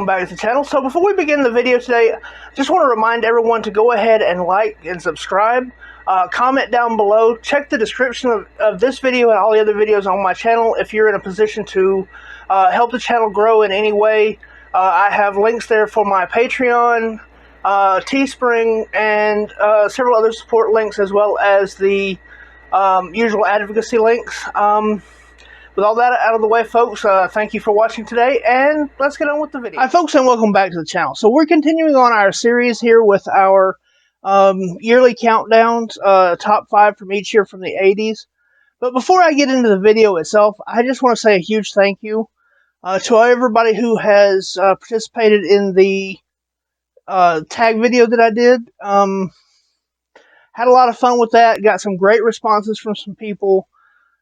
welcome back to the channel. So before we begin the video today, I just want to remind everyone to go ahead and like and subscribe. Comment down below. Check the description of this video and all the other videos on my channel if you're in a position to help the channel grow in any way. I have links there for my Patreon, Teespring, and several other support links, as well as the usual advocacy links. With all that out of the way, folks, thank you for watching today, and let's get on with the video. Hi, folks, and welcome back to the channel. So we're continuing on our series here with our yearly countdowns, top 5 from each year from the 80s. But before I get into the video itself, I just want to say a huge thank you to everybody who has participated in the tag video that I did. Had a lot of fun with that. Got some great responses from some people.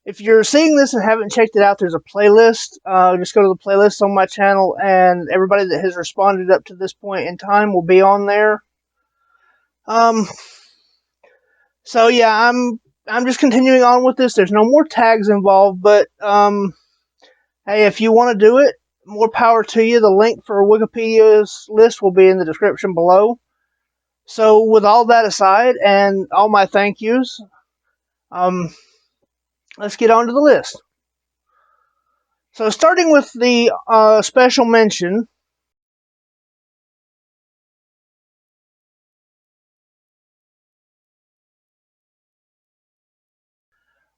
If you're seeing this and haven't checked it out, there's a playlist. Just go to the playlist on my channel, and everybody that has responded up to this point in time will be on there. So yeah, I'm just continuing on with this. There's no more tags involved, but hey, if you want to do it, more power to you. The link for Wikipedia's list will be in the description below. So with all that aside, and all my thank yous, let's get on to the list. So starting with the special mention,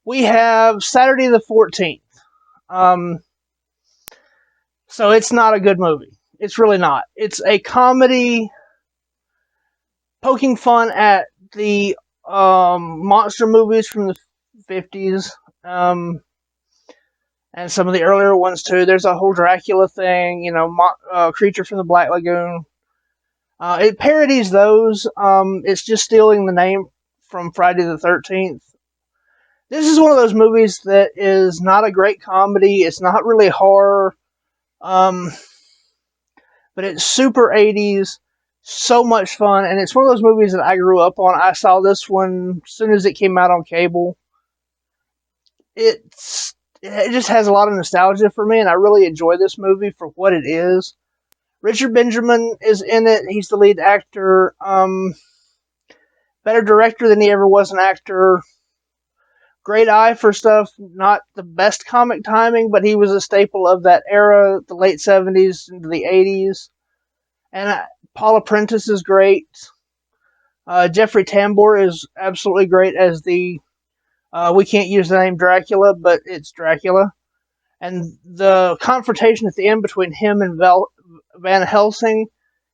we have Saturday the 14th. So it's not a good movie. It's really not. It's a comedy poking fun at the monster movies from the 50s. And some of the earlier ones too. There's a whole Dracula thing, you know, Creature from the Black Lagoon. It parodies those. It's just stealing the name from Friday the 13th. This is one of those movies that is not a great comedy. It's not really horror. But it's super 80s. So much fun. And it's one of those movies that I grew up on. I saw this one as soon as it came out on cable. It just has a lot of nostalgia for me, and I really enjoy this movie for what it is. Richard Benjamin is in it. He's the lead actor. Better director than he ever was an actor. Great eye for stuff. Not the best comic timing, but he was a staple of that era, the late 70s into the 80s. And Paula Prentice is great. Jeffrey Tambor is absolutely great as the we can't use the name Dracula, but it's Dracula. And the confrontation at the end between him and Van Helsing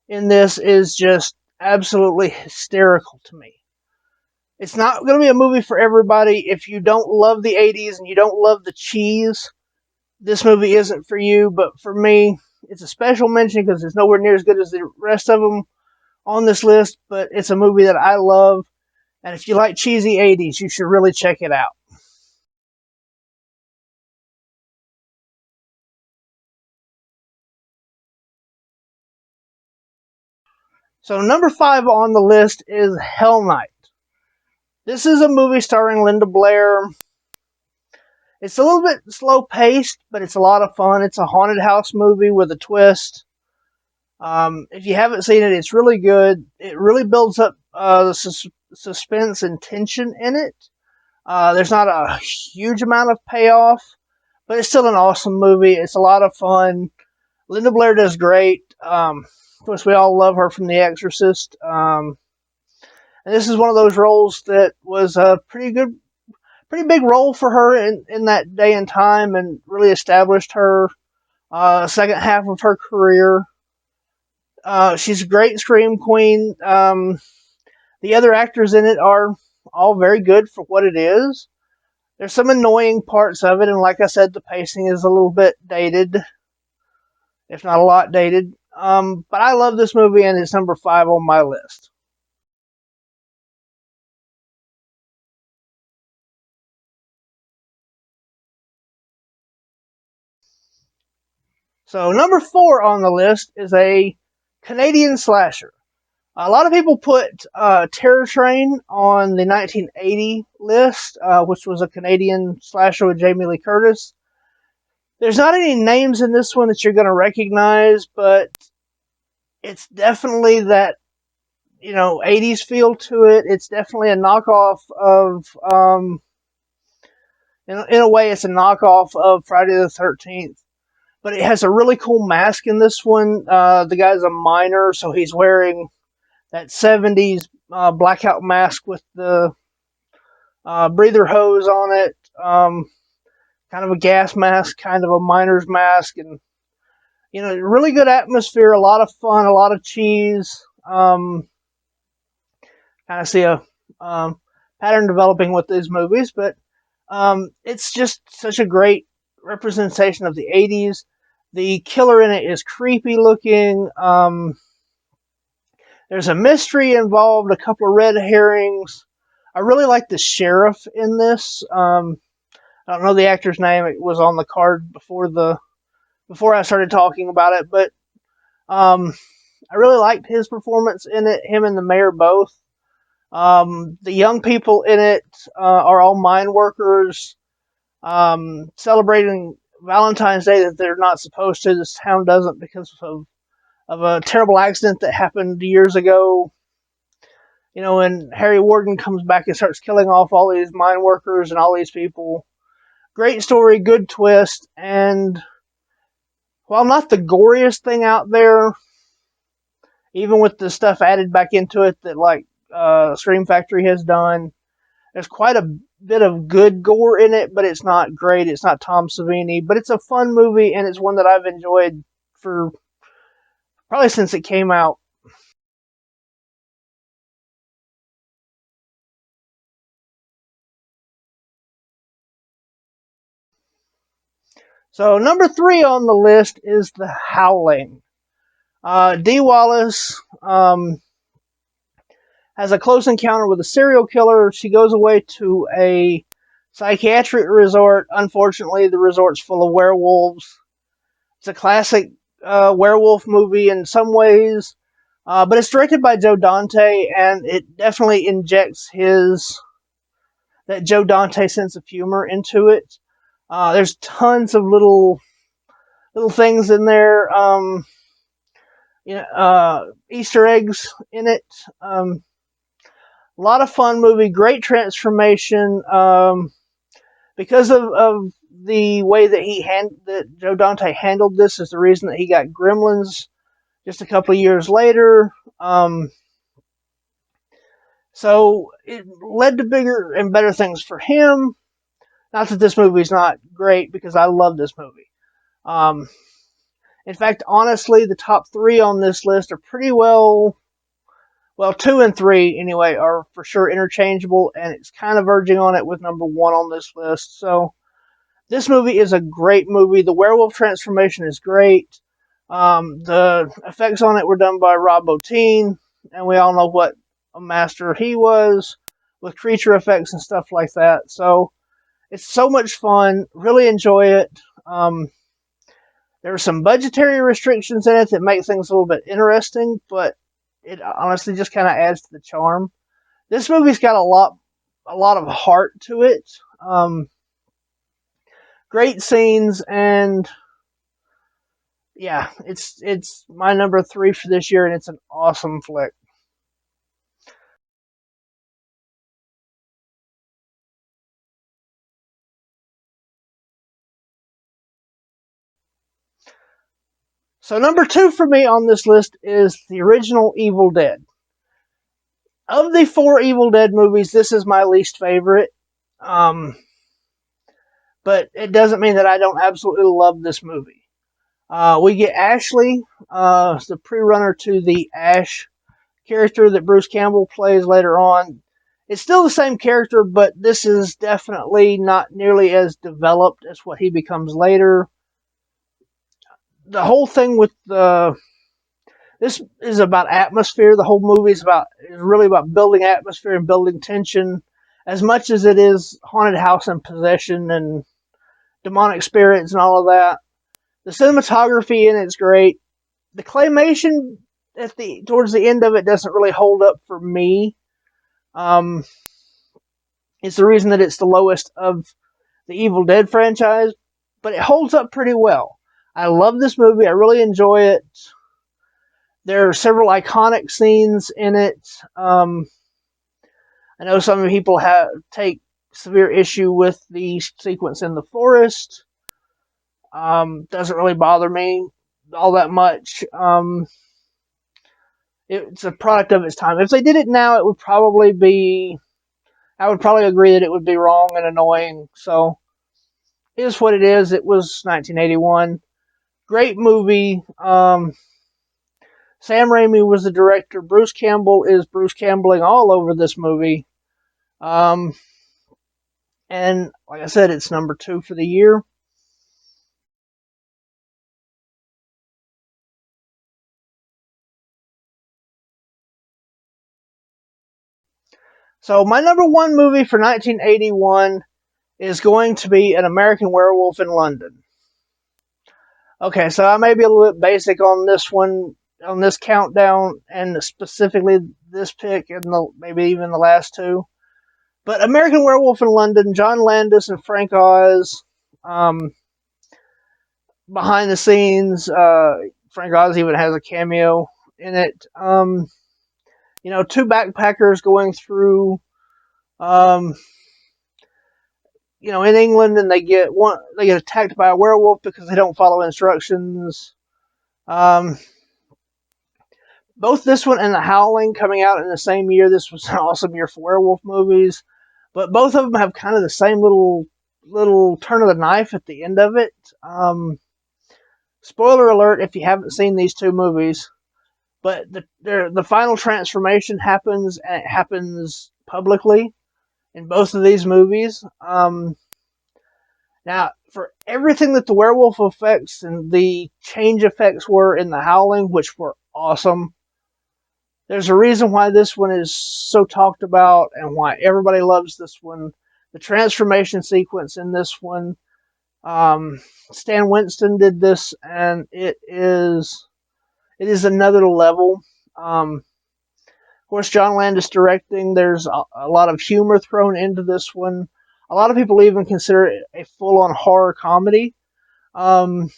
in this is just absolutely hysterical to me. It's not going to be a movie for everybody. If you don't love the 80s and you don't love the cheese, this movie isn't for you. But for me, it's a special mention because it's nowhere near as good as the rest of them on this list. But it's a movie that I love. And if you like cheesy 80s, you should really check it out. So number 5 on the list is Hell Night. This is a movie starring Linda Blair. It's a little bit slow-paced, but it's a lot of fun. It's a haunted house movie with a twist. If you haven't seen it, it's really good. It really builds up the suspense and tension in it. There's not a huge amount of payoff, but it's still an awesome movie. It's a lot of fun. Linda Blair does great. Of course, we all love her from The Exorcist. And this is one of those roles that was a pretty big role for her in that day and time, and really established her second half of her career. She's a great scream queen. The other actors in it are all very good for what it is. There's some annoying parts of it, and like I said, the pacing is a little bit dated, if not a lot dated. But I love this movie, and it's number 5 on my list. So number 4 on the list is a Canadian slasher. A lot of people put Terror Train on the 1980 list, which was a Canadian slasher with Jamie Lee Curtis. There's not any names in this one that you're going to recognize, but It's definitely that, 80s feel to it. It's definitely a knockoff of, in a way, it's a knockoff of Friday the 13th. But it has a really cool mask in this one. The guy's a miner, so he's wearing that 70s blackout mask with the breather hose on it. Kind of a gas mask, kind of a miner's mask, and really good atmosphere, a lot of fun, a lot of cheese. Kind of see a pattern developing with these movies, but it's just such a great representation of the 80s. The killer in it is creepy looking. There's a mystery involved, a couple of red herrings. I really like the sheriff in this. I don't know the actor's name. It was on the card before I started talking about it, but I really liked his performance in it. Him and the mayor both. The young people in it are all mine workers, celebrating Valentine's Day that they're not supposed to. This town doesn't because of a terrible accident that happened years ago. And Harry Warden comes back and starts killing off all these mine workers and all these people. Great story, good twist, and while not the goriest thing out there, even with the stuff added back into it that Scream Factory has done, there's quite a bit of good gore in it, but it's not great. It's not Tom Savini, but it's a fun movie, and it's one that I've enjoyed for probably since it came out. So number 3 on the list is The Howling. Dee Wallace has a close encounter with a serial killer. She goes away to a psychiatric resort. Unfortunately, the resort's full of werewolves. It's a classic werewolf movie in some ways, but it's directed by Joe Dante, and it definitely injects that Joe Dante sense of humor into it. There's tons of little things in there, Easter eggs in it. A lot of fun movie, great transformation. Because of the way that Joe Dante handled this is the reason that he got Gremlins just a couple of years later. So it led to bigger and better things for him. Not that this movie's not great, because I love this movie. In fact, honestly, the top 3 on this list are pretty well, 2 and 3 anyway, are for sure interchangeable, and it's kind of verging on it with number 1 on this list. So this movie is a great movie. The werewolf transformation is great. The effects on it were done by Rob Bottin, and we all know what a master he was with creature effects and stuff like that. So it's so much fun. Really enjoy it. There are some budgetary restrictions in it that make things a little bit interesting, but it honestly just kind of adds to the charm. This movie's got a lot of heart to it. Great scenes, and yeah, it's my number 3 for this year, and it's an awesome flick. So number 2 for me on this list is the original Evil Dead. Of the 4 Evil Dead movies, this is my least favorite. But it doesn't mean that I don't absolutely love this movie. We get Ashley, the pre-runner to the Ash character that Bruce Campbell plays later on. It's still the same character, but this is definitely not nearly as developed as what he becomes later. The whole thing with this is about atmosphere. The whole movie is really about building atmosphere and building tension, as much as it is haunted house and possession and demonic spirits and all of that. The cinematography in it's great. The claymation towards the end of it doesn't really hold up for me. It's the reason that it's the lowest of the Evil Dead franchise, but it holds up pretty well. I love this movie. I really enjoy it. There are several iconic scenes in it. I know some people take severe issue with the sequence in the forest. Doesn't really bother me all that much. It's a product of its time. If they did it now, it would probably be. I would probably agree that it would be wrong and annoying. So, it is what it is. It was 1981. Great movie. Sam Raimi was the director. Bruce Campbell is Bruce Campbelling all over this movie. And like I said, it's number 2 for the year. So my number 1 movie for 1981 is going to be An American Werewolf in London. Okay, so I may be a little bit basic on this one, on this countdown, and specifically this pick, and maybe even the last 2. But American Werewolf in London, John Landis and Frank Oz, behind the scenes. Frank Oz even has a cameo in it. 2 backpackers going through, in England, and they get attacked by a werewolf because they don't follow instructions. Both this one and The Howling coming out in the same year. This was an awesome year for werewolf movies, but both of them have kind of the same little turn of the knife at the end of it. Spoiler alert if you haven't seen these 2 movies, but the final transformation happens, and it happens publicly in both of these movies. Now, for everything that the werewolf effects and the change effects were in The Howling, which were awesome, there's a reason why this one is so talked about and why everybody loves this one. The transformation sequence in this one, Stan Winston did this, and it is another level. Of course, John Landis directing. There's a lot of humor thrown into this one. A lot of people even consider it a full-on horror comedy. But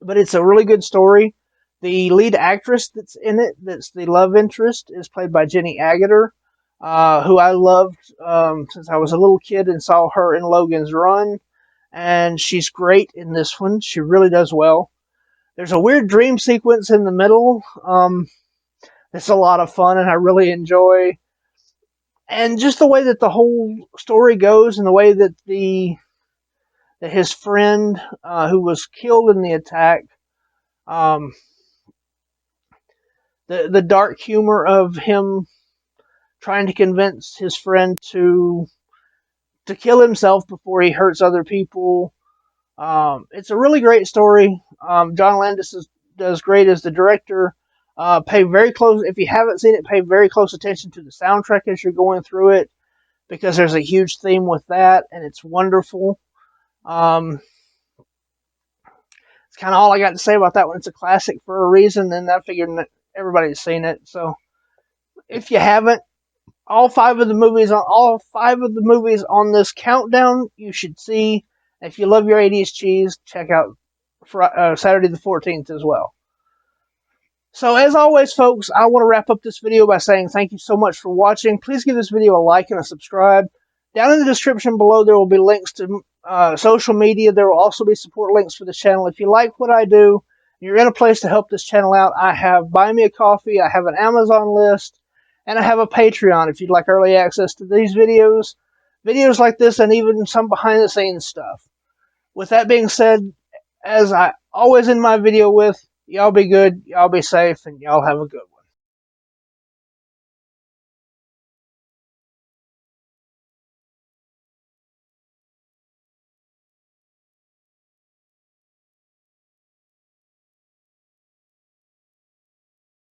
it's a really good story. The lead actress that's in it, that's the love interest, is played by Jenny Agutter, who I loved since I was a little kid and saw her in Logan's Run. And she's great in this one. She really does well. There's a weird dream sequence in the middle. It's a lot of fun, and I really enjoy. And just the way that the whole story goes, and the way that his friend who was killed in the attack, the dark humor of him trying to convince his friend to kill himself before he hurts other people. It's a really great story. John Landis does great as the director. Pay very close, if you haven't seen it, pay very close attention to the soundtrack as you're going through it, because there's a huge theme with that, and it's wonderful. It's kind of all I got to say about that one. It's a classic for a reason, and I figured that everybody's seen it. So if you haven't, all 5 of the movies on this countdown you should see. If you love your 80s cheese, check out Saturday the 14th as well. So as always, folks, I want to wrap up this video by saying thank you so much for watching. Please give this video a like and a subscribe. Down in the description below, there will be links to social media. There will also be support links for the channel. If you like what I do, and you're in a place to help this channel out, I have Buy Me a Coffee, I have an Amazon list, and I have a Patreon if you'd like early access to these videos like this, and even some behind-the-scenes stuff. With that being said, as I always end my video with, y'all be good, y'all be safe, and y'all have a good one.